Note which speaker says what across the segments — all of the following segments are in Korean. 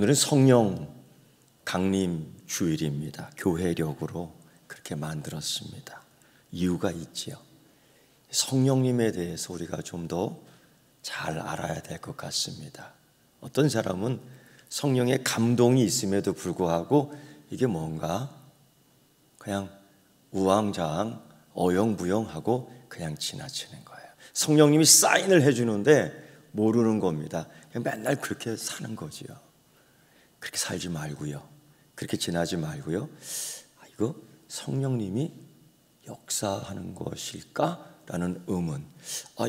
Speaker 1: 오늘은 성령 강림 주일입니다. 교회력으로 그렇게 만들었습니다. 이유가 있지요. 성령님에 대해서 우리가 좀 더 잘 알아야 될 것 같습니다. 어떤 사람은 성령의 감동이 있음에도 불구하고 이게 뭔가 그냥 우왕좌왕 어영부영하고 그냥 지나치는 거예요. 성령님이 사인을 해주는데 모르는 겁니다. 그냥 맨날 그렇게 사는 거지요. 그렇게 살지 말고요. 그렇게 지나지 말고요. 이거 성령님이 역사하는 것일까라는 의문.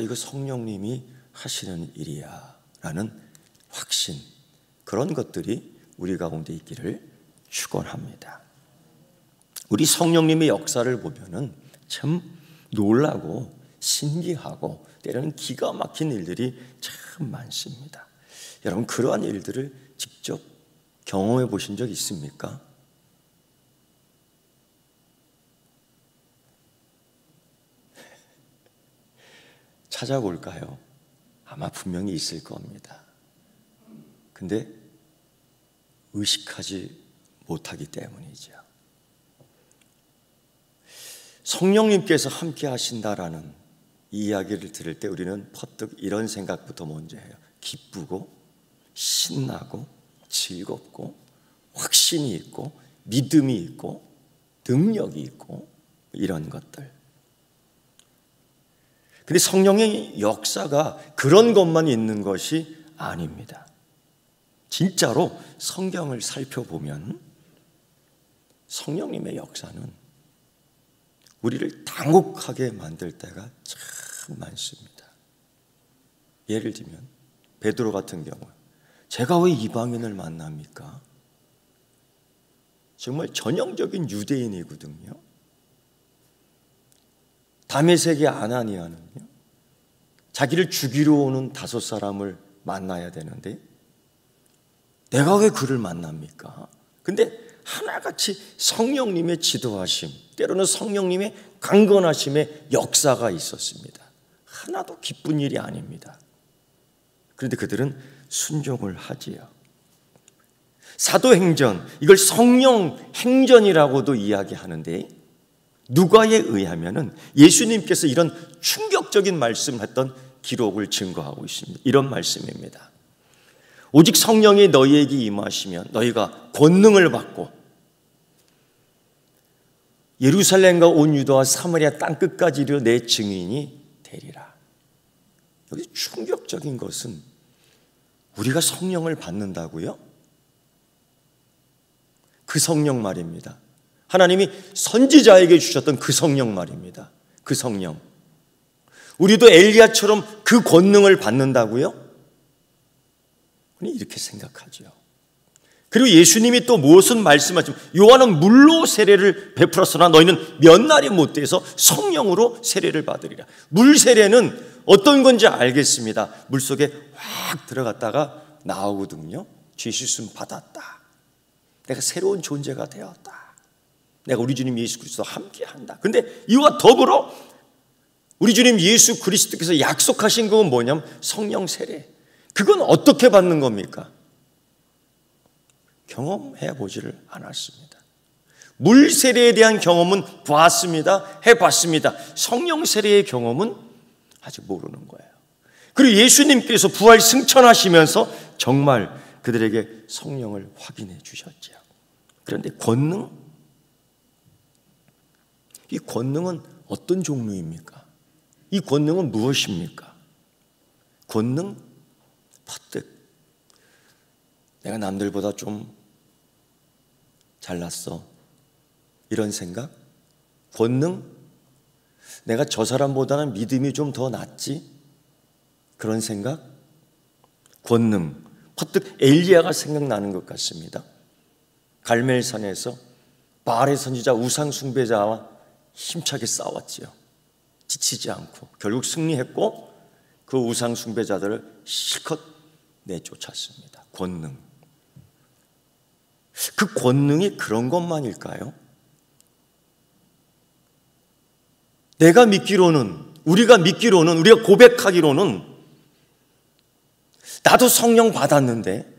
Speaker 1: 이거 성령님이 하시는 일이야 라는 확신, 그런 것들이 우리 가운데 있기를 축원합니다. 우리 성령님의 역사를 보면은 참 놀라고 신기하고 때로는 기가 막힌 일들이 참 많습니다. 여러분, 그러한 일들을 직접 경험해 보신 적 있습니까? 찾아볼까요? 아마 분명히 있을 겁니다. 근데 의식하지 못하기 때문이죠. 성령님께서 함께 하신다라는 이 이야기를 들을 때 우리는 퍼뜩 이런 생각부터 먼저 해요. 기쁘고 신나고 즐겁고 확신이 있고 믿음이 있고 능력이 있고 이런 것들. 근데 성령의 역사가 그런 것만 있는 것이 아닙니다. 진짜로 성경을 살펴보면 성령님의 역사는 우리를 당혹하게 만들 때가 참 많습니다. 예를 들면 베드로 같은 경우, 제가 왜 이방인을 만납니까? 정말 전형적인 유대인이거든요. 다메섹의 아나니아는요, 자기를 죽이러 오는 5사람을 만나야 되는데 내가 왜 그를 만납니까? 근데 하나같이 성령님의 지도하심, 때로는 성령님의 강건하심의 역사가 있었습니다. 하나도 기쁜 일이 아닙니다. 그런데 그들은 순종을 하지요. 사도행전, 이걸 성령 행전이라고도 이야기하는데 누가에 의하면은 예수님께서 이런 충격적인 말씀을 했던 기록을 증거하고 있습니다. 이런 말씀입니다. 오직 성령이 너희에게 임하시면 너희가 권능을 받고 예루살렘과 온 유다와 사마리아 땅끝까지 이르러 내 증인이 되리라. 여기 충격적인 것은 우리가 성령을 받는다고요? 그 성령 말입니다. 하나님이 선지자에게 주셨던 그 성령 말입니다. 그 성령. 우리도 엘리야처럼 그 권능을 받는다고요? 이렇게 생각하죠. 그리고 예수님이 또 무엇은 말씀하시면 요한은 물로 세례를 베풀었으나 너희는 몇 날이 못 돼서 성령으로 세례를 받으리라. 물 세례는 어떤 건지 알겠습니다. 물속에 확 들어갔다가 나오거든요. 죄 씻음 받았다. 내가 새로운 존재가 되었다. 내가 우리 주님 예수 그리스도와 함께한다. 근데 이와 더불어 우리 주님 예수 그리스도께서 약속하신 건 뭐냐면 성령 세례. 그건 어떻게 받는 겁니까? 경험해 보지를 않았습니다. 물 세례에 대한 경험은 봤습니다. 해봤습니다. 성령 세례의 경험은 아직 모르는 거예요. 그리고 예수님께서 부활 승천하시면서 정말 그들에게 성령을 확인해 주셨죠. 그런데 권능? 이 권능은 어떤 종류입니까? 이 권능은 무엇입니까? 권능? 퍼뜩 내가 남들보다 좀 잘났어, 이런 생각? 권능? 내가 저 사람보다는 믿음이 좀 더 낫지? 그런 생각? 권능? 퍼뜩 엘리야가 생각나는 것 같습니다. 갈멜산에서 바알의 선지자 우상 숭배자와 힘차게 싸웠지요. 지치지 않고 결국 승리했고 그 우상 숭배자들을 실컷 내쫓았습니다. 권능. 그 권능이 그런 것만일까요? 내가 믿기로는, 우리가 고백하기로는 나도 성령 받았는데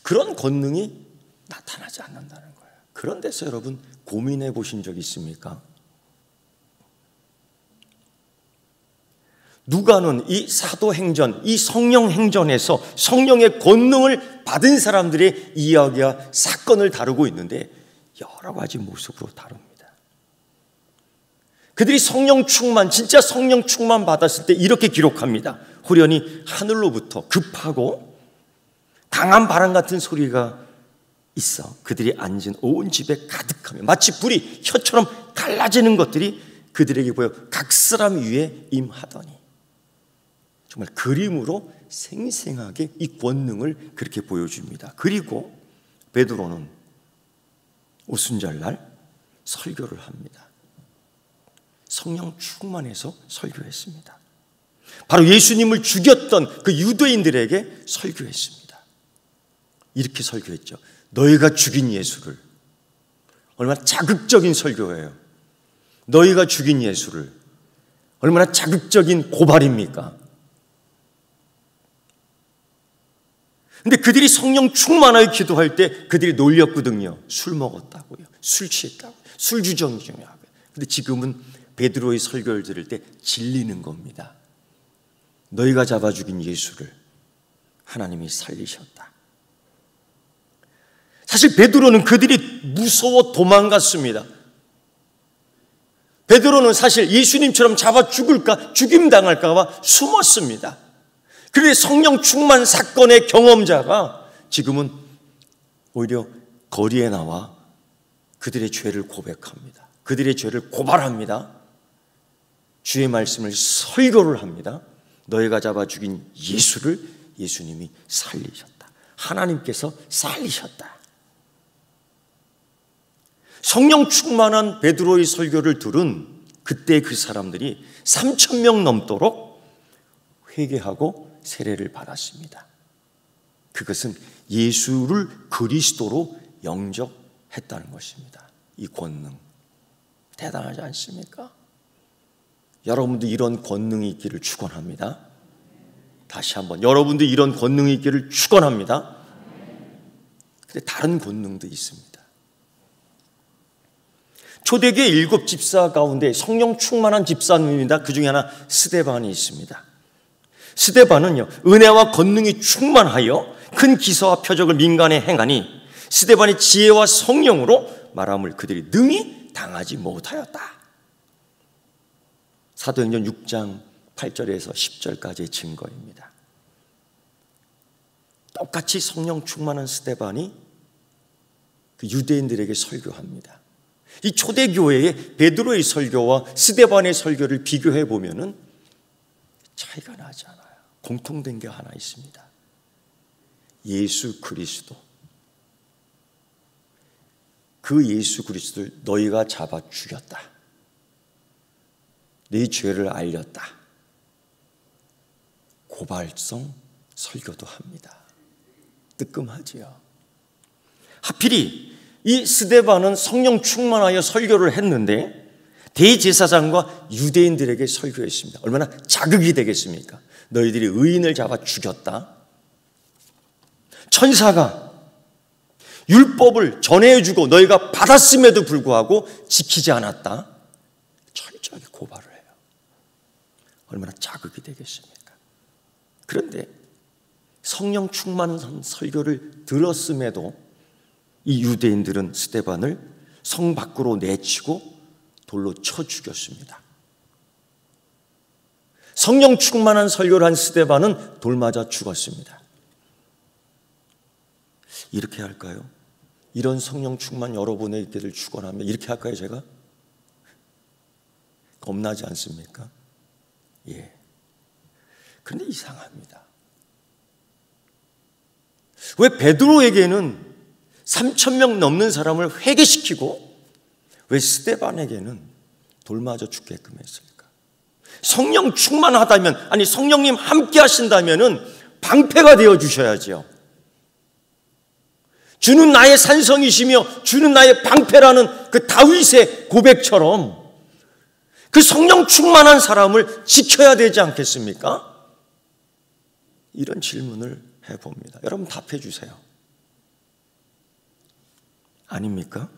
Speaker 1: 그런 권능이 나타나지 않는다는 거예요. 그런 데서 여러분 고민해 보신 적 있습니까? 누가는 이 사도행전, 이 성령행전에서 성령의 권능을 받은 사람들의 이야기와 사건을 다루고 있는데 여러 가지 모습으로 다룹니다. 그들이 성령 충만, 진짜 성령 충만 받았을 때 이렇게 기록합니다. 호련히 하늘로부터 급하고 강한 바람 같은 소리가 있어 그들이 앉은 온 집에 가득하며 마치 불이 혀처럼 갈라지는 것들이 그들에게 보여 각 사람 위에 임하더니, 정말 그림으로 생생하게 이 권능을 그렇게 보여줍니다. 그리고 베드로는 오순절날 설교를 합니다. 성령 충만해서 설교했습니다. 바로 예수님을 죽였던 그 유대인들에게 설교했습니다. 이렇게 설교했죠. 너희가 죽인 예수를. 얼마나 자극적인 설교예요. 너희가 죽인 예수를. 얼마나 자극적인 고발입니까? 근데 그들이 성령 충만하게 기도할 때 그들이 놀렸거든요. 술 먹었다고요. 술 취했다고요. 술 주정이 중요하고요. 근데 지금은 베드로의 설교를 들을 때 질리는 겁니다. 너희가 잡아 죽인 예수를 하나님이 살리셨다. 사실 베드로는 그들이 무서워 도망갔습니다. 베드로는 사실 예수님처럼 잡아 죽을까, 죽임당할까 봐 숨었습니다. 그런데 성령 충만 사건의 경험자가 지금은 오히려 거리에 나와 그들의 죄를 고백합니다. 그들의 죄를 고발합니다. 주의 말씀을 설교를 합니다. 너희가 잡아 죽인 예수를 예수님이 살리셨다. 하나님께서 살리셨다. 성령 충만한 베드로의 설교를 들은 그때 그 사람들이 3,000명 넘도록 회개하고 세례를 받았습니다. 그것은 예수를 그리스도로 영접했다는 것입니다. 이 권능 대단하지 않습니까? 여러분도 이런 권능이 있기를 축원합니다. 다시 한번 여러분도 이런 권능이 있기를 축원합니다. 근데 다른 권능도 있습니다. 초대교회 7 집사 가운데 성령 충만한 집사님입니다. 그 중에 하나 스데반이 있습니다. 스데반은요, 은혜와 권능이 충만하여 큰 기사와 표적을 민간에 행하니 스데반의 지혜와 성령으로 말함을 그들이 능히 당하지 못하였다. 사도행전 6장 8절에서 10절까지의 증거입니다. 똑같이 성령 충만한 스데반이 그 유대인들에게 설교합니다. 이 초대교회의 베드로의 설교와 스데반의 설교를 비교해 보면은 차이가 나지 않아요. 공통된 게 하나 있습니다. 예수 그리스도. 그 예수 그리스도를 너희가 잡아 죽였다. 네 죄를 알렸다. 고발성 설교도 합니다. 뜨끔하지요. 하필이 이 스데반은 성령 충만하여 설교를 했는데 대제사장과 유대인들에게 설교했습니다. 얼마나 자극이 되겠습니까? 너희들이 의인을 잡아 죽였다. 천사가 율법을 전해주고 너희가 받았음에도 불구하고 지키지 않았다. 철저하게 고발을 해요. 얼마나 자극이 되겠습니까? 그런데 성령 충만한 설교를 들었음에도 이 유대인들은 스데반을 성 밖으로 내치고 돌로 쳐 죽였습니다. 성령 충만한 설교를 한 스데반은 돌 맞아 죽었습니다. 이렇게 할까요? 이런 성령 충만 여러분의 있기를 축원하며 이렇게 할까요, 제가? 겁나지 않습니까? 예. 그런데 이상합니다. 왜 베드로에게는 3,000명 넘는 사람을 회개시키고 왜 스데반에게는 돌 맞아 죽게끔 했을까? 성령 충만하다면, 아니 성령님 함께 하신다면은 방패가 되어 주셔야지요. 주는 나의 산성이시며 주는 나의 방패라는 그 다윗의 고백처럼 그 성령 충만한 사람을 지켜야 되지 않겠습니까? 이런 질문을 해봅니다. 여러분 답해 주세요. 아닙니까?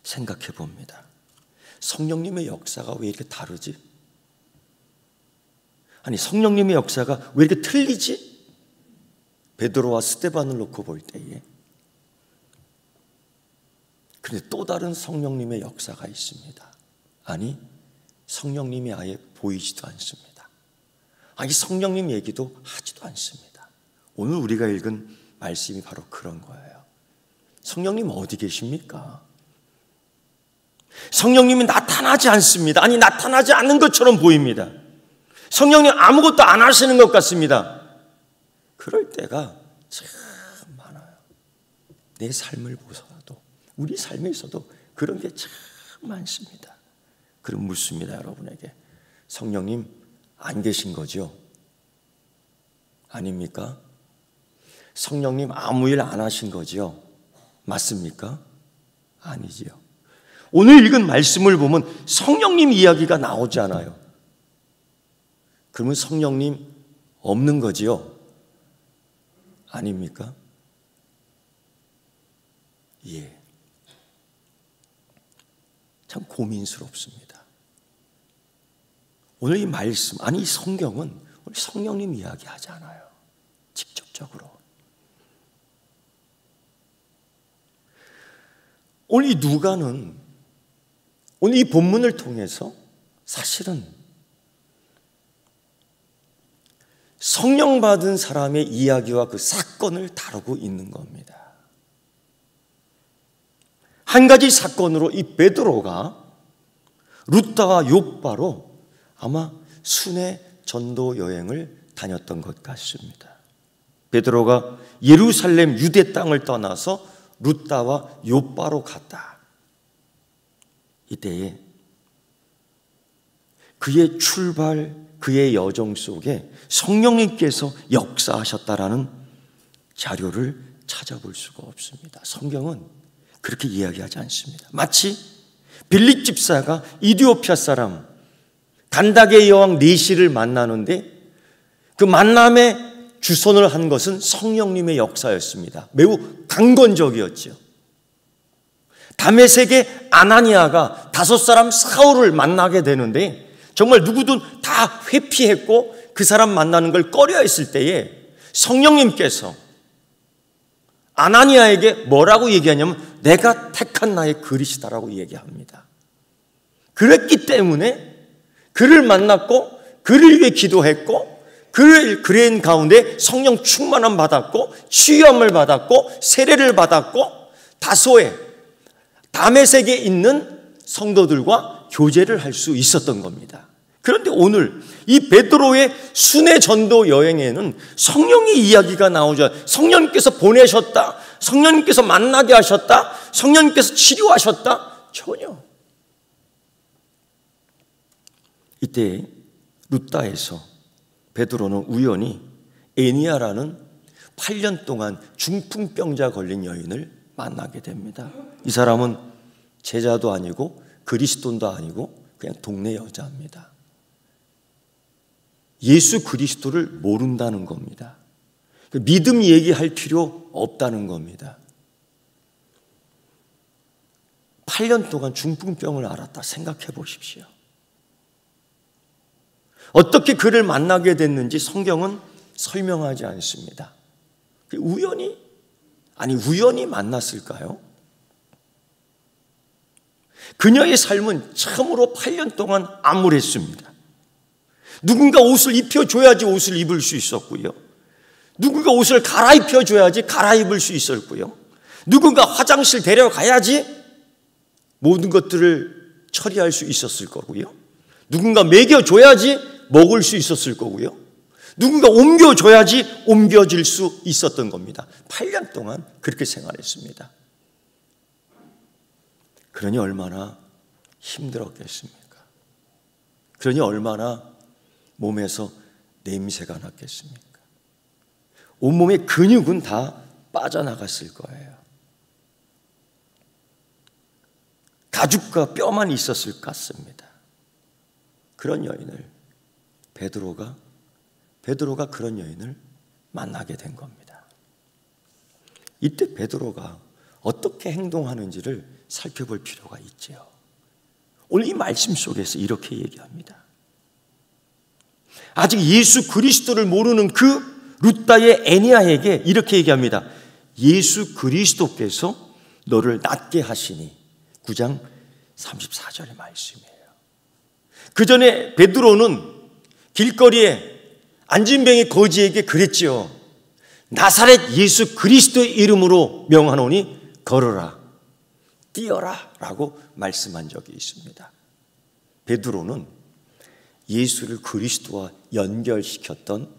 Speaker 1: 생각해 봅니다. 성령님의 역사가 왜 이렇게 다르지? 아니, 성령님의 역사가 왜 이렇게 틀리지? 베드로와 스데반을 놓고 볼 때에. 그런데 또 다른 성령님의 역사가 있습니다. 아니, 성령님이 아예 보이지도 않습니다. 아니, 성령님 얘기도 하지도 않습니다. 오늘 우리가 읽은 말씀이 바로 그런 거예요. 성령님 어디 계십니까? 성령님이 나타나지 않습니다. 아니, 나타나지 않는 것처럼 보입니다. 성령님 아무것도 안 하시는 것 같습니다. 그럴 때가 참 많아요. 내 삶을 보서라도, 우리 삶에서도 그런 게 참 많습니다. 그럼 묻습니다, 여러분에게. 성령님 안 계신 거죠? 아닙니까? 성령님 아무 일 안 하신 거죠? 맞습니까? 아니지요. 오늘 읽은 말씀을 보면 성령님 이야기가 나오지 않아요. 그러면 성령님 없는 거지요? 아닙니까? 예. 참 고민스럽습니다. 오늘 이 말씀, 아니 이 성경은 오늘 성령님 이야기 하지 않아요. 직접적으로. 오늘 이 누가는 오늘 이 본문을 통해서 사실은 성령 받은 사람의 이야기와 그 사건을 다루고 있는 겁니다. 한 가지 사건으로 이 베드로가 루다와 욥바로 아마 순회 전도 여행을 다녔던 것 같습니다. 베드로가 예루살렘 유대 땅을 떠나서 루다와 욥바로 갔다. 이때에 그의 출발, 그의 여정 속에 성령님께서 역사하셨다라는 자료를 찾아볼 수가 없습니다. 성경은 그렇게 이야기하지 않습니다. 마치 빌립 집사가 이디오피아 사람 간다게 여왕 네시를 만나는데 그 만남에 주선을 한 것은 성령님의 역사였습니다. 매우 강건적이었죠. 다메섹의 아나니아가 5 사울을 만나게 되는데 정말 누구든 다 회피했고 그 사람 만나는 걸 꺼려했을 때에 성령님께서 아나니아에게 뭐라고 얘기하냐면 내가 택한 나의 그리스도라고 얘기합니다. 그랬기 때문에 그를 만났고 그를 위해 기도했고 그의 가운데 성령 충만함 받았고 치유함을 받았고 세례를 받았고 다소의 다메섹에 있는 성도들과 교제를 할 수 있었던 겁니다. 그런데 오늘 이 베드로의 순회 전도 여행에는 성령의 이야기가 나오죠. 성령님께서 보내셨다. 성령님께서 만나게 하셨다. 성령님께서 치료하셨다. 전혀. 이때 루다에서 베드로는 우연히 에니아라는 8년 동안 중풍병자 걸린 여인을 만나게 됩니다. 이 사람은 제자도 아니고 그리스도인도 아니고 그냥 동네 여자입니다. 예수 그리스도를 모른다는 겁니다. 믿음 얘기할 필요 없다는 겁니다. 8년 동안 중풍병을 앓았다 생각해 보십시오. 어떻게 그를 만나게 됐는지 성경은 설명하지 않습니다. 우연히 만났을까요? 그녀의 삶은 참으로 8년 동안 암울했습니다. 누군가 옷을 입혀줘야지 옷을 입을 수 있었고요. 누군가 옷을 갈아입혀줘야지 갈아입을 수 있었고요. 누군가 화장실 데려가야지 모든 것들을 처리할 수 있었을 거고요. 누군가 먹여줘야지 먹을 수 있었을 거고요. 누군가 옮겨줘야지 옮겨질 수 있었던 겁니다. 8년 동안 그렇게 생활했습니다. 그러니 얼마나 힘들었겠습니까? 그러니 얼마나 몸에서 냄새가 났겠습니까? 온몸의 근육은 다 빠져나갔을 거예요. 가죽과 뼈만 있었을 것 같습니다. 그런 여인을 베드로가 그런 여인을 만나게 된 겁니다. 이때 베드로가 어떻게 행동하는지를 살펴볼 필요가 있지요. 오늘 이 말씀 속에서 이렇게 얘기합니다. 아직 예수 그리스도를 모르는 그 룻다의 에니아에게 이렇게 얘기합니다. 예수 그리스도께서 너를 낫게 하시니. 9장 34절의 말씀이에요. 그 전에 베드로는 길거리에 안진뱅이 거지에게 그랬지요. 나사렛 예수 그리스도의 이름으로 명하노니 걸어라, 뛰어라 라고 말씀한 적이 있습니다. 베드로는 예수를 그리스도와 연결시켰던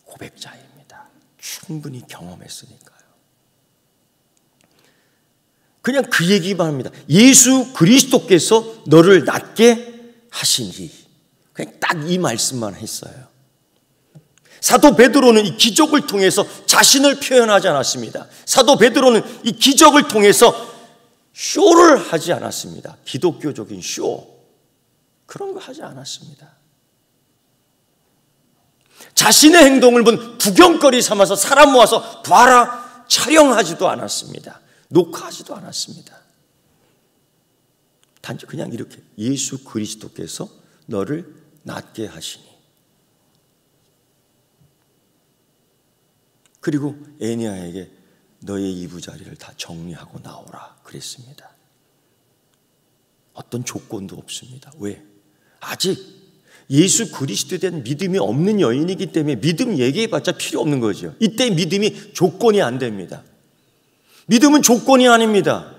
Speaker 1: 고백자입니다. 충분히 경험했으니까요. 그냥 그 얘기만 합니다. 예수 그리스도께서 너를 낫게 하시니. 그냥 딱 이 말씀만 했어요. 사도 베드로는 이 기적을 통해서 자신을 표현하지 않았습니다. 사도 베드로는 이 기적을 통해서 쇼를 하지 않았습니다. 기독교적인 쇼. 그런 거 하지 않았습니다. 자신의 행동을 본 구경거리 삼아서 사람 모아서 봐라 촬영하지도 않았습니다. 녹화하지도 않았습니다. 단지 그냥 이렇게 예수 그리스도께서 너를 낫게 하시니. 그리고 에니아에게 너의 이부자리를 다 정리하고 나오라 그랬습니다. 어떤 조건도 없습니다. 왜? 아직 예수 그리스도에 대한 믿음이 없는 여인이기 때문에 믿음 얘기해봤자 필요 없는 거죠. 이때 믿음이 조건이 안 됩니다. 믿음은 조건이 아닙니다.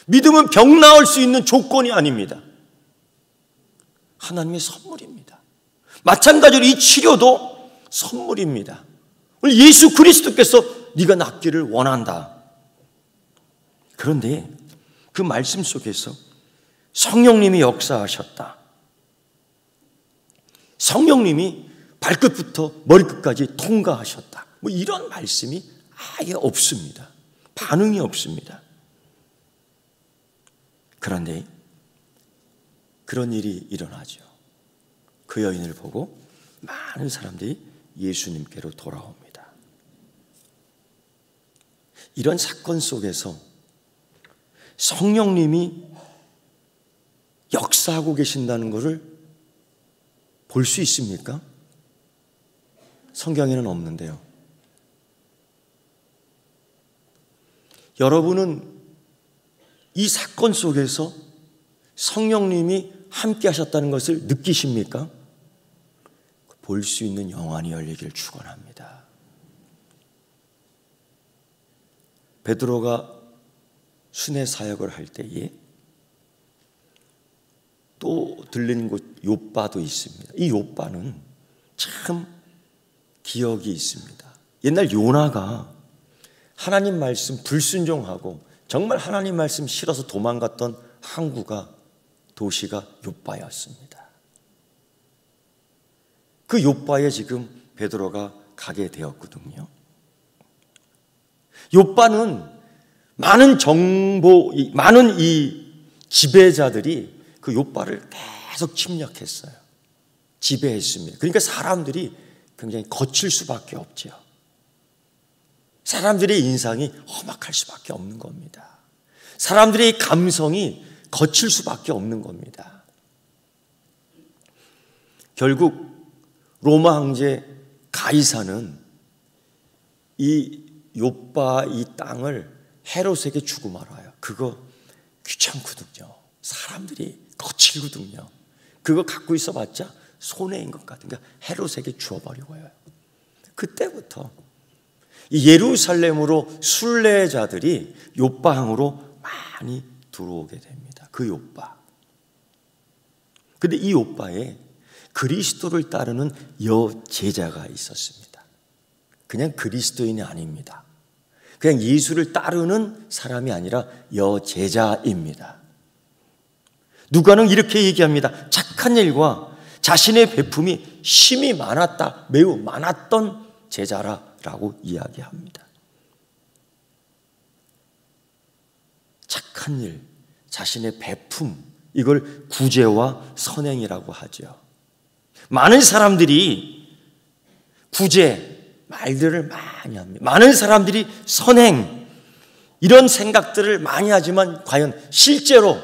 Speaker 1: 믿음은 병 나을 수 있는 조건이 아닙니다. 하나님의 선물입니다. 마찬가지로 이 치료도 선물입니다. 오늘 예수 그리스도께서 네가 낫기를 원한다. 그런데 그 말씀 속에서 성령님이 역사하셨다. 성령님이 발끝부터 머리끝까지 통과하셨다. 뭐 이런 말씀이 아예 없습니다. 반응이 없습니다. 그런데 그런 일이 일어나죠. 그 여인을 보고 많은 사람들이 예수님께로 돌아옵니다. 이런 사건 속에서 성령님이 역사하고 계신다는 것을 볼 수 있습니까? 성경에는 없는데요. 여러분은 이 사건 속에서 성령님이 함께 하셨다는 것을 느끼십니까? 볼 수 있는 영안이 열리길 축원합니다. 베드로가 순회 사역을 할 때에 또 들리는 곳 요바도 있습니다. 이 요바는 참 기억이 있습니다. 옛날 요나가 하나님 말씀 불순종하고 정말 하나님 말씀 싫어서 도망갔던 항구가 도시가 요바였습니다. 그 요바에 지금 베드로가 가게 되었거든요. 요바는 많은 이 지배자들이 그 요바를 계속 침략했어요. 지배했습니다. 그러니까 사람들이 굉장히 거칠 수밖에 없죠. 사람들의 인상이 험악할 수밖에 없는 겁니다. 사람들의 감성이 거칠 수밖에 없는 겁니다. 결국 로마 황제 가이사는 이 요바 이 땅을 헤롯에게 주고 말아요. 그거 귀찮거든요. 사람들이 거칠거든요. 그거 갖고 있어봤자 손해인 것 같으니까 헤롯에게 주어버리고요. 그때부터 이 예루살렘으로 순례자들이 요바항으로 많이 들어오게 됩니다. 그 요바. 근데 이 요바에 그리스도를 따르는 여제자가 있었습니다. 그냥 그리스도인이 아닙니다. 그냥 예수를 따르는 사람이 아니라 여제자입니다. 누가는 이렇게 얘기합니다. 착한 일과 자신의 베품이 심히 많았다, 매우 많았던 제자라고 이야기합니다. 착한 일, 자신의 베품, 이걸 구제와 선행이라고 하죠. 많은 사람들이 구제, 말들을 많이 합니다. 많은 사람들이 선행, 이런 생각들을 많이 하지만 과연 실제로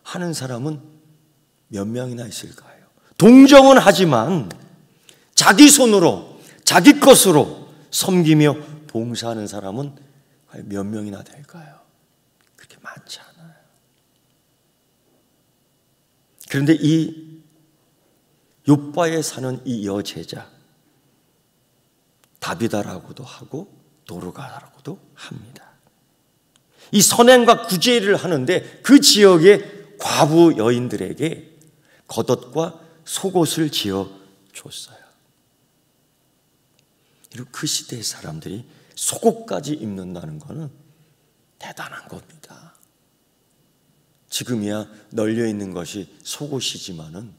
Speaker 1: 하는 사람은 몇 명이나 있을까요? 동정은 하지만 자기 손으로 자기 것으로 섬기며 봉사하는 사람은 과연 몇 명이나 될까요? 그렇게 많지 않아요. 그런데 이 욥바에 사는 이 여제자, 다비다라고도 하고 도르가라고도 합니다. 이 선행과 구제를 하는데 그 지역의 과부 여인들에게 겉옷과 속옷을 지어 줬어요. 그리고 그 시대의 사람들이 속옷까지 입는다는 것은 대단한 겁니다. 지금이야 널려 있는 것이 속옷이지만은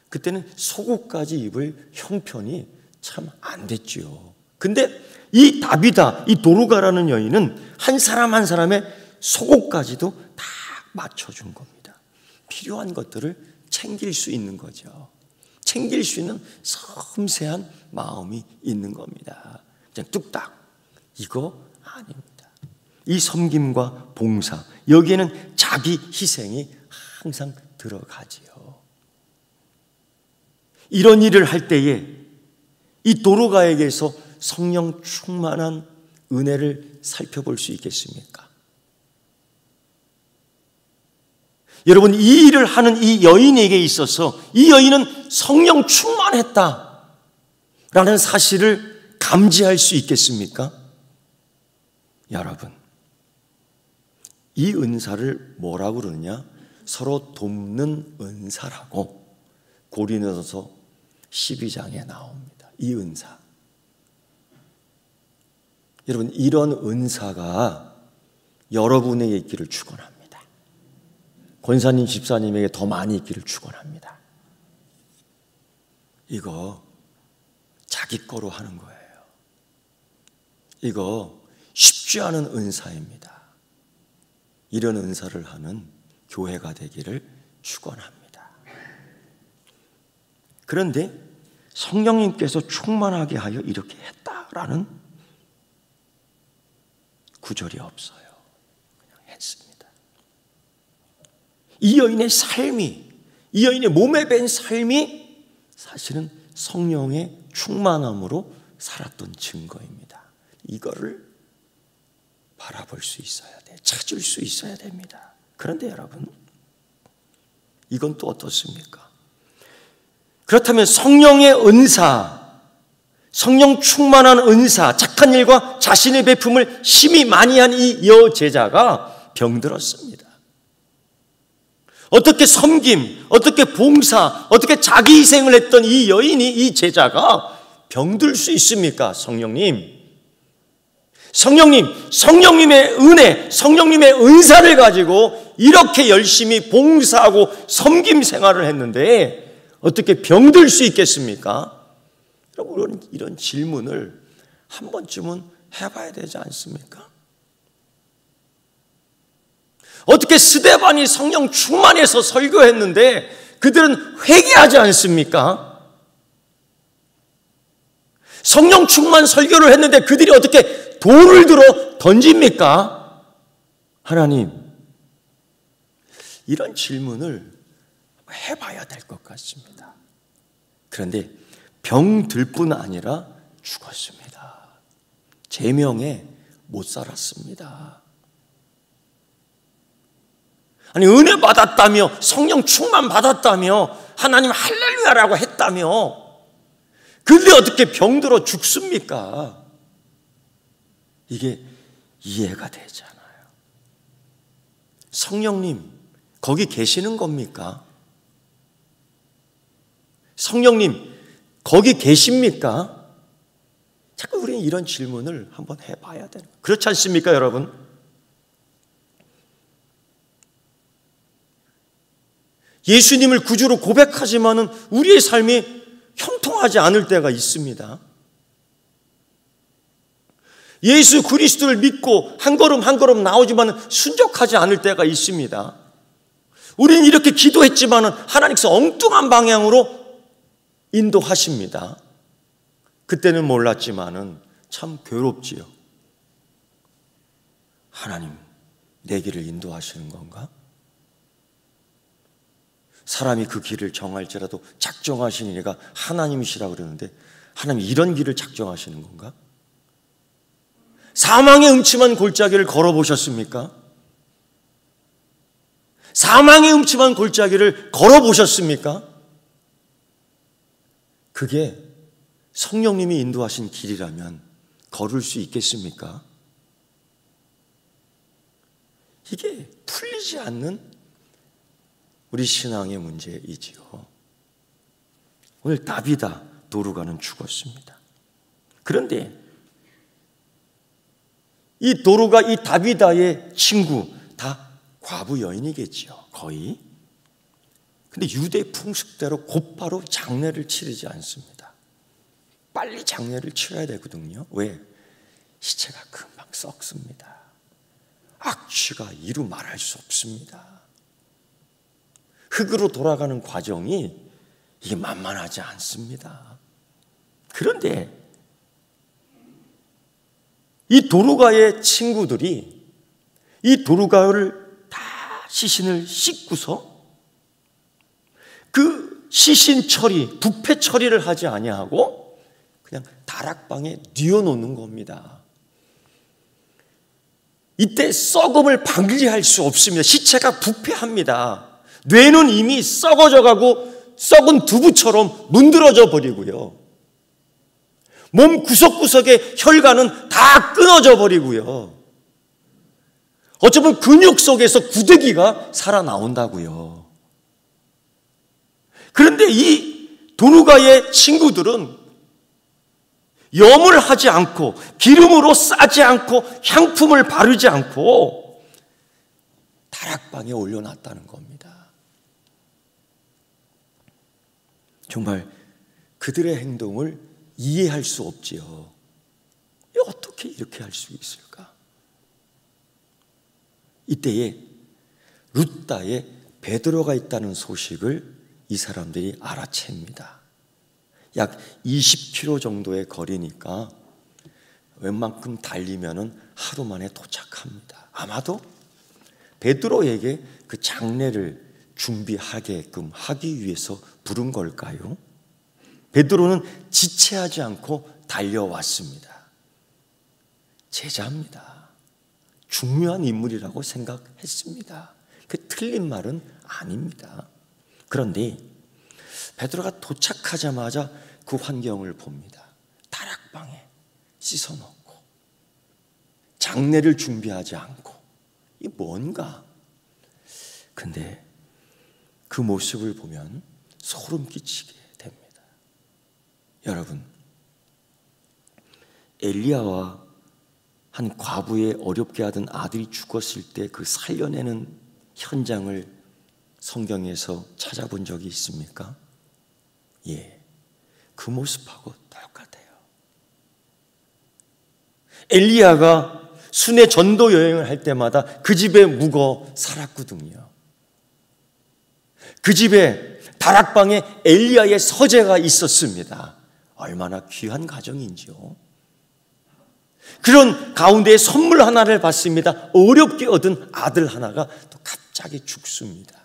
Speaker 1: 그때는 속옷까지 입을 형편이 참 안 됐지요. 근데 이 다비다, 이 도르가라는 여인은 한 사람 한 사람의 속옷까지도 다 맞춰준 겁니다. 필요한 것들을 챙길 수 있는 거죠. 챙길 수 있는 섬세한 마음이 있는 겁니다. 그냥 뚝딱 이거 아닙니다. 이 섬김과 봉사, 여기에는 자기 희생이 항상 들어가지요. 이런 일을 할 때에 이 도르가에게서 성령 충만한 은혜를 살펴볼 수 있겠습니까? 여러분, 이 일을 하는 이 여인에게 있어서 이 여인은 성령 충만했다 라는 사실을 감지할 수 있겠습니까? 여러분, 이 은사를 뭐라고 그러느냐? 서로 돕는 은사라고 고린도서 12장에 나옵니다. 이 은사. 여러분, 이런 은사가 여러분에게 있기를 축원합니다. 권사님, 집사님에게 더 많이 있기를 축원합니다. 이거 자기 거로 하는 거예요. 이거 쉽지 않은 은사입니다. 이런 은사를 하는 교회가 되기를 축원합니다. 그런데 성령님께서 충만하게 하여 이렇게 했다라는 구절이 없어요. 그냥 했습니다. 이 여인의 삶이, 이 여인의 몸에 밴 삶이 사실은 성령의 충만함으로 살았던 증거입니다. 이거를 바라볼 수 있어야 돼. 찾을 수 있어야 됩니다. 그런데 여러분, 이건 또 어떻습니까? 그렇다면 성령의 은사, 성령 충만한 은사, 착한 일과 자신의 베품을 심히 많이 한 이 여제자가 병들었습니다. 어떻게 섬김, 어떻게 봉사, 어떻게 자기 희생을 했던 이 여인이, 이 제자가 병들 수 있습니까? 성령님, 성령님의 은혜, 성령님의 은사를 가지고 이렇게 열심히 봉사하고 섬김 생활을 했는데 어떻게 병들 수 있겠습니까? 여러분, 이런 질문을 한 번쯤은 해봐야 되지 않습니까? 어떻게 스데반이 성령 충만해서 설교했는데 그들은 회개하지 않습니까? 성령 충만 설교를 했는데 그들이 어떻게 돌을 들어 던집니까? 하나님, 이런 질문을 해봐야 될 것 같습니다. 그런데 병들 뿐 아니라 죽었습니다. 제명에 못 살았습니다. 아니, 은혜 받았다며, 성령 충만 받았다며, 하나님 할렐루야라고 했다며, 근데 어떻게 병들어 죽습니까? 이게 이해가 되지 않아요. 성령님, 거기 계시는 겁니까? 성령님, 거기 계십니까? 자꾸 우리는 이런 질문을 한번 해봐야 되는 거예요. 그렇지 않습니까, 여러분? 예수님을 구주로 고백하지만은 우리의 삶이 형통하지 않을 때가 있습니다. 예수 그리스도를 믿고 한 걸음 한 걸음 나오지만은 순종하지 않을 때가 있습니다. 우리는 이렇게 기도했지만은 하나님께서 엉뚱한 방향으로 인도하십니다. 그때는 몰랐지만은 참 괴롭지요. 하나님, 내 길을 인도하시는 건가? 사람이 그 길을 정할지라도 작정하시는 이가 하나님이시라고 그러는데 하나님 이런 길을 작정하시는 건가? 사망의 음침한 골짜기를 걸어보셨습니까? 사망의 음침한 골짜기를 걸어보셨습니까? 그게 성령님이 인도하신 길이라면 걸을 수 있겠습니까? 이게 풀리지 않는 우리 신앙의 문제이지요. 오늘 다비다 도루가는 죽었습니다. 그런데 이 도루가 이 다비다의 친구 다 과부 여인이겠지요. 거의. 근데 유대 풍습대로 곧바로 장례를 치르지 않습니다. 빨리 장례를 치러야 되거든요. 왜? 시체가 금방 썩습니다. 악취가 이루 말할 수 없습니다. 흙으로 돌아가는 과정이 이게 만만하지 않습니다. 그런데 이 도루가의 친구들이 이 도루가를 다 시신을 씻고서 그 시신 처리, 부패 처리를 하지 아니하고 그냥 다락방에 뉘어놓는 겁니다. 이때 썩음을 방지할 수 없습니다. 시체가 부패합니다. 뇌는 이미 썩어져가고 썩은 두부처럼 문드러져 버리고요. 몸 구석구석의 혈관은 다 끊어져 버리고요. 어쩌면 근육 속에서 구데기가 살아나온다고요. 그런데 이 도루가의 친구들은 염을 하지 않고 기름으로 싸지 않고 향품을 바르지 않고 다락방에 올려놨다는 겁니다. 정말 그들의 행동을 이해할 수 없지요. 어떻게 이렇게 할 수 있을까? 이때에 룻다에 베드로가 있다는 소식을 이 사람들이 알아챕니다. 약 20km 정도의 거리니까 웬만큼 달리면은 하루 만에 도착합니다. 아마도 베드로에게 그 장례를 준비하게끔 하기 위해서 부른 걸까요? 베드로는 지체하지 않고 달려왔습니다. 제자입니다. 중요한 인물이라고 생각했습니다. 그 틀린 말은 아닙니다. 그런데 베드로가 도착하자마자 그 환경을 봅니다. 다락방에 씻어놓고 장례를 준비하지 않고 이 뭔가. 근데 그 모습을 보면 소름 끼치게 됩니다. 여러분, 엘리야와 한 과부의 어렵게 하던 아들이 죽었을 때 그 살려내는 현장을 성경에서 찾아본 적이 있습니까? 예, 그 모습하고 똑같아요. 엘리야가 순회 전도 여행을 할 때마다 그 집에 묵어 살았거든요. 그 집에 다락방에 엘리야의 서재가 있었습니다. 얼마나 귀한 가정인지요. 그런 가운데 선물 하나를 받습니다. 어렵게 얻은 아들 하나가 또 갑자기 죽습니다.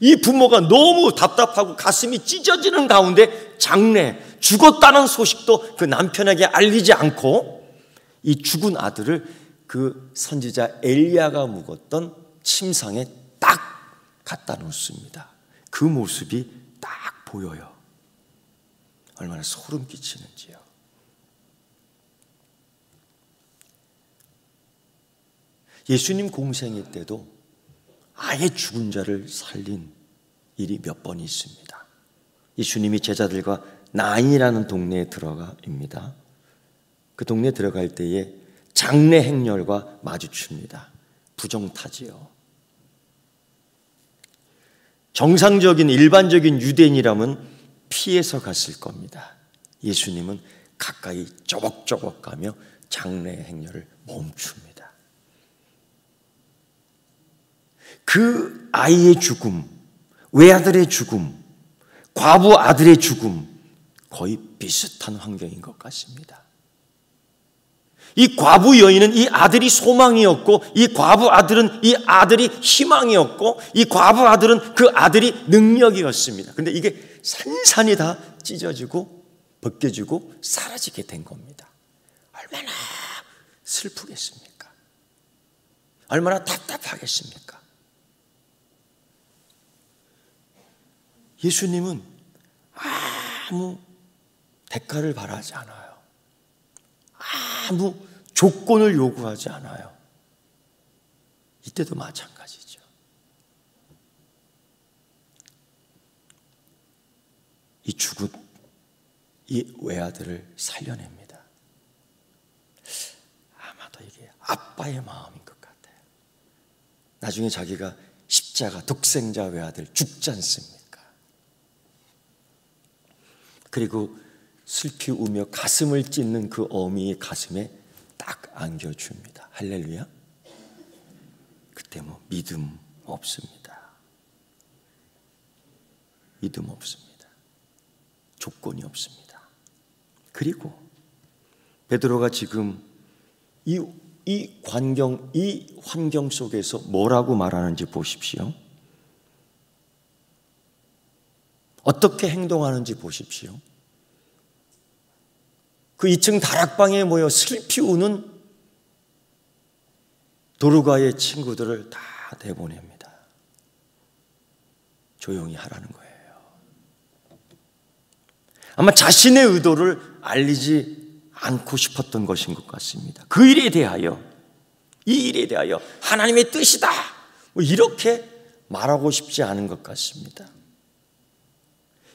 Speaker 1: 이 부모가 너무 답답하고 가슴이 찢어지는 가운데 장례, 죽었다는 소식도 그 남편에게 알리지 않고 이 죽은 아들을 그 선지자 엘리야가 묵었던 침상에 딱 갖다 놓습니다. 그 모습이 딱 보여요. 얼마나 소름 끼치는지요. 예수님 공생애 때도 아예 죽은 자를 살린 일이 몇 번 있습니다. 예수님이 제자들과 나인이라는 동네에 들어갑니다. 그 동네에 들어갈 때에 장례 행렬과 마주칩니다. 부정타지요. 정상적인 일반적인 유대인이라면 피해서 갔을 겁니다. 예수님은 가까이 쪼벅쪼벅 가며 장례 행렬을 멈춥니다. 그 아이의 죽음, 외아들의 죽음, 과부 아들의 죽음 거의 비슷한 환경인 것 같습니다. 이 과부 여인은 이 아들이 소망이었고, 이 과부 아들은 이 아들이 희망이었고, 이 과부 아들은 그 아들이 능력이었습니다. 근데 이게 산산이 다 찢어지고 벗겨지고 사라지게 된 겁니다. 얼마나 슬프겠습니까? 얼마나 답답하겠습니까? 예수님은 아무 대가를 바라지 않아요. 아무 조건을 요구하지 않아요. 이때도 마찬가지죠. 이 죽은 이 외아들을 살려냅니다. 아마도 이게 아빠의 마음인 것 같아요. 나중에 자기가 십자가 독생자 외아들 죽지 않습니까? 그리고 슬피 우며 가슴을 찢는 그 어미의 가슴에 딱 안겨줍니다. 할렐루야. 그때 뭐 믿음 없습니다. 믿음 없습니다. 조건이 없습니다. 그리고 베드로가 지금 이 환경 속에서 뭐라고 말하는지 보십시오. 어떻게 행동하는지 보십시오. 그 2층 다락방에 모여 슬피 우는 도르가의 친구들을 다 내보냅니다. 조용히 하라는 거예요. 아마 자신의 의도를 알리지 않고 싶었던 것인 것 같습니다. 그 일에 대하여, 이 일에 대하여 하나님의 뜻이다, 뭐 이렇게 말하고 싶지 않은 것 같습니다.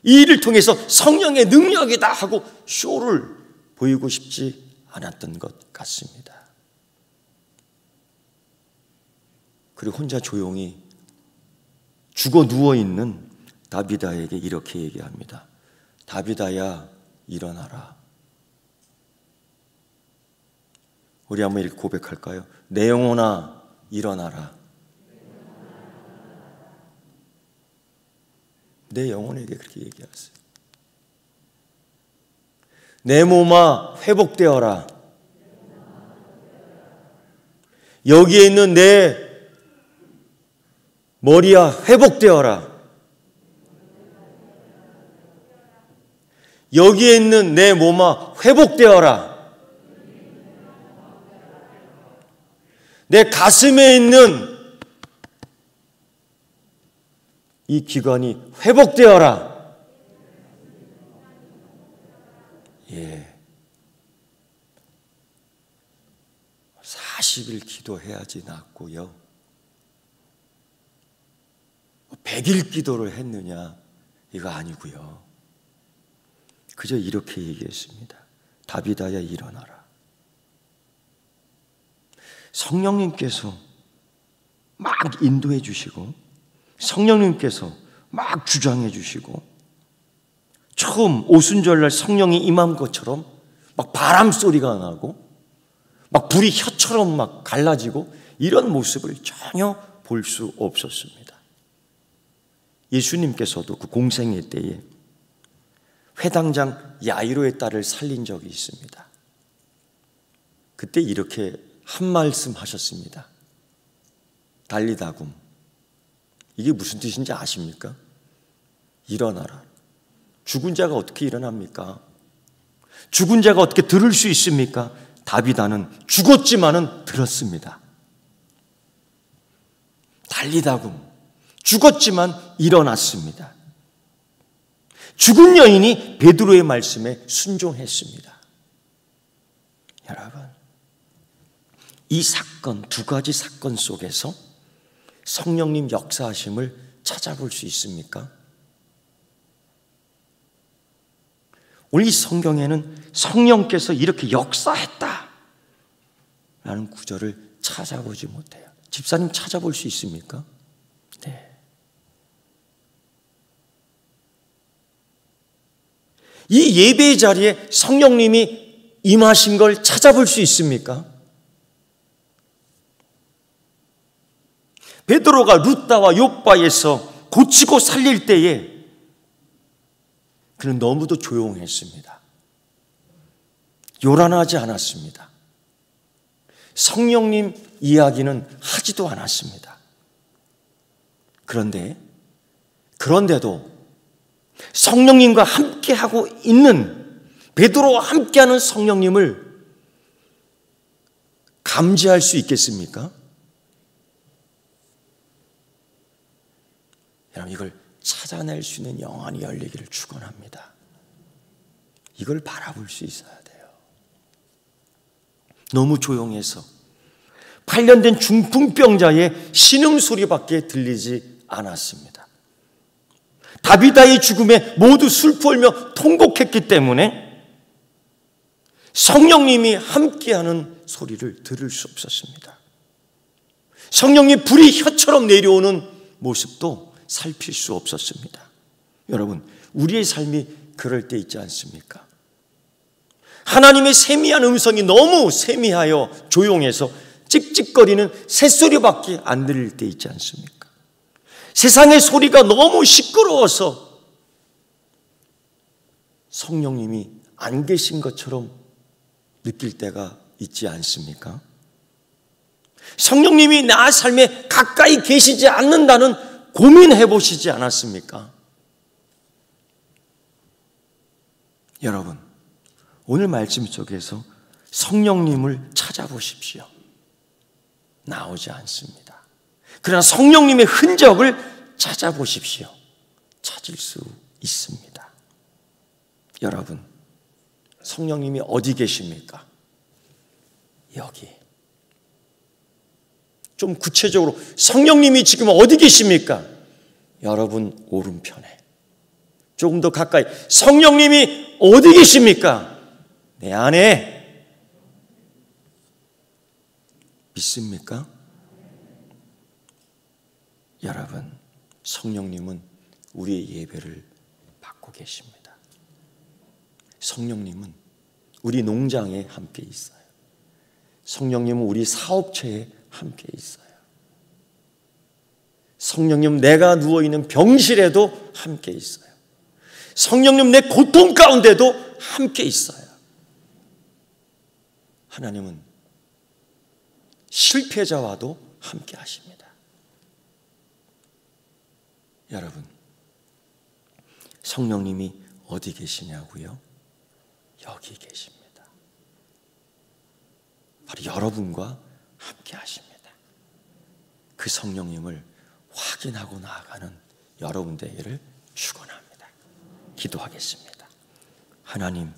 Speaker 1: 이 일을 통해서 성령의 능력이다 하고 쇼를 보이고 싶지 않았던 것 같습니다. 그리고 혼자 조용히 죽어 누워있는 다비다에게 이렇게 얘기합니다. 다비다야, 일어나라. 우리 한번 이렇게 고백할까요? 내 영혼아, 일어나라. 내 영혼에게 그렇게 얘기하세요. 내 몸아, 회복되어라. 여기에 있는 내 머리야, 회복되어라. 여기에 있는 내 몸아, 회복되어라. 내 가슴에 있는 이 기관이 회복되어라. 예. 40일 기도해야지 낫고요. 100일 기도를 했느냐, 이거 아니고요. 그저 이렇게 얘기했습니다. 다비다야, 일어나라. 성령님께서 막 인도해 주시고, 성령님께서 막 주장해 주시고, 처음 오순절날 성령이 임한 것처럼 막 바람 소리가 나고 막 불이 혀처럼 막 갈라지고 이런 모습을 전혀 볼 수 없었습니다. 예수님께서도 그 공생애 때에 회당장 야이로의 딸을 살린 적이 있습니다. 그때 이렇게 한 말씀 하셨습니다. 달리다굼. 이게 무슨 뜻인지 아십니까? 일어나라. 죽은 자가 어떻게 일어납니까? 죽은 자가 어떻게 들을 수 있습니까? 다비다는 죽었지만은 들었습니다. 달리다굼. 죽었지만 일어났습니다. 죽은 여인이 베드로의 말씀에 순종했습니다. 여러분, 이 사건, 두 가지 사건 속에서 성령님 역사하심을 찾아볼 수 있습니까? 오늘 이 성경에는 성령께서 이렇게 역사했다 라는 구절을 찾아보지 못해요. 집사님 찾아볼 수 있습니까? 네. 이 예배의 자리에 성령님이 임하신 걸 찾아볼 수 있습니까? 베드로가 룻다와 욥바에서 고치고 살릴 때에 그는 너무도 조용했습니다. 요란하지 않았습니다. 성령님 이야기는 하지도 않았습니다. 그런데도 성령님과 함께하고 있는, 베드로와 함께하는 성령님을 감지할 수 있겠습니까? 여러분, 이걸 찾아낼 수 있는 영안이 열리기를 축원합니다. 이걸 바라볼 수 있어야 돼요. 너무 조용해서 8년 된 중풍병자의 신음소리밖에 들리지 않았습니다. 다비다의 죽음에 모두 슬퍼하며 통곡했기 때문에 성령님이 함께하는 소리를 들을 수 없었습니다. 성령님 불이 혀처럼 내려오는 모습도 살필 수 없었습니다. 여러분, 우리의 삶이 그럴 때 있지 않습니까? 하나님의 세미한 음성이 너무 세미하여 조용해서 찍찍거리는 새소리밖에 안 들릴 때 있지 않습니까? 세상의 소리가 너무 시끄러워서 성령님이 안 계신 것처럼 느낄 때가 있지 않습니까? 성령님이 나 삶에 가까이 계시지 않는다는 고민해 보시지 않았습니까? 여러분, 오늘 말씀 속에서 성령님을 찾아보십시오. 나오지 않습니다. 그러나 성령님의 흔적을 찾아보십시오. 찾을 수 있습니다. 여러분, 성령님이 어디 계십니까? 여기. 좀 구체적으로 성령님이 지금 어디 계십니까? 여러분 오른편에. 조금 더 가까이. 성령님이 어디 계십니까? 내 안에. 믿습니까? 여러분, 성령님은 우리의 예배를 받고 계십니다. 성령님은 우리 농장에 함께 있어요. 성령님은 우리 사업체에 함께 있어요. 성령님, 내가 누워있는 병실에도 함께 있어요. 성령님, 내 고통 가운데도 함께 있어요. 하나님은 실패자와도 함께 하십니다. 여러분, 성령님이 어디 계시냐고요? 여기 계십니다. 바로 여러분과 함께 하십니다. 그 성령님을 확인하고 나아가는 여러분 되기를 축원합니다. 기도하겠습니다. 하나님,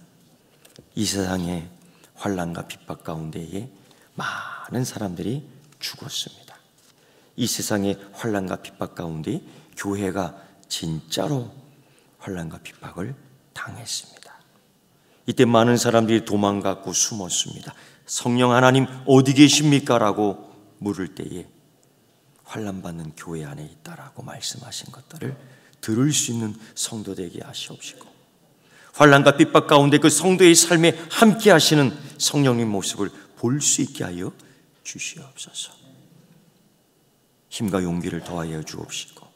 Speaker 1: 이 세상의 환난과 핍박 가운데에 많은 사람들이 죽었습니다. 이 세상의 환난과 핍박 가운데 교회가 진짜로 환난과 핍박을 당했습니다. 이때 많은 사람들이 도망갔고 숨었습니다. 성령 하나님 어디 계십니까? 라고 물을 때에 환난받는 교회 안에 있다라고 말씀하신 것들을 들을 수 있는 성도 되게 하시옵시고, 환난과 핍박 가운데 그 성도의 삶에 함께 하시는 성령님 모습을 볼 수 있게 하여 주시옵소서. 힘과 용기를 더하여 주옵시고,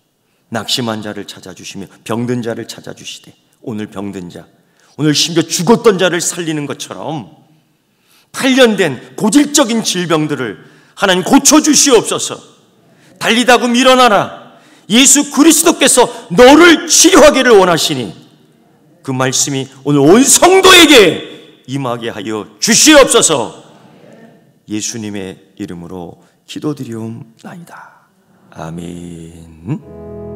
Speaker 1: 낙심한 자를 찾아주시며 병든 자를 찾아주시되, 오늘 병든 자, 오늘 심지어 죽었던 자를 살리는 것처럼 8년 된 고질적인 질병들을 하나님 고쳐주시옵소서. 달리다고 밀어나라. 예수 그리스도께서 너를 치료하기를 원하시니 그 말씀이 오늘 온 성도에게 임하게 하여 주시옵소서. 예수님의 이름으로 기도드리옵나이다. 아멘.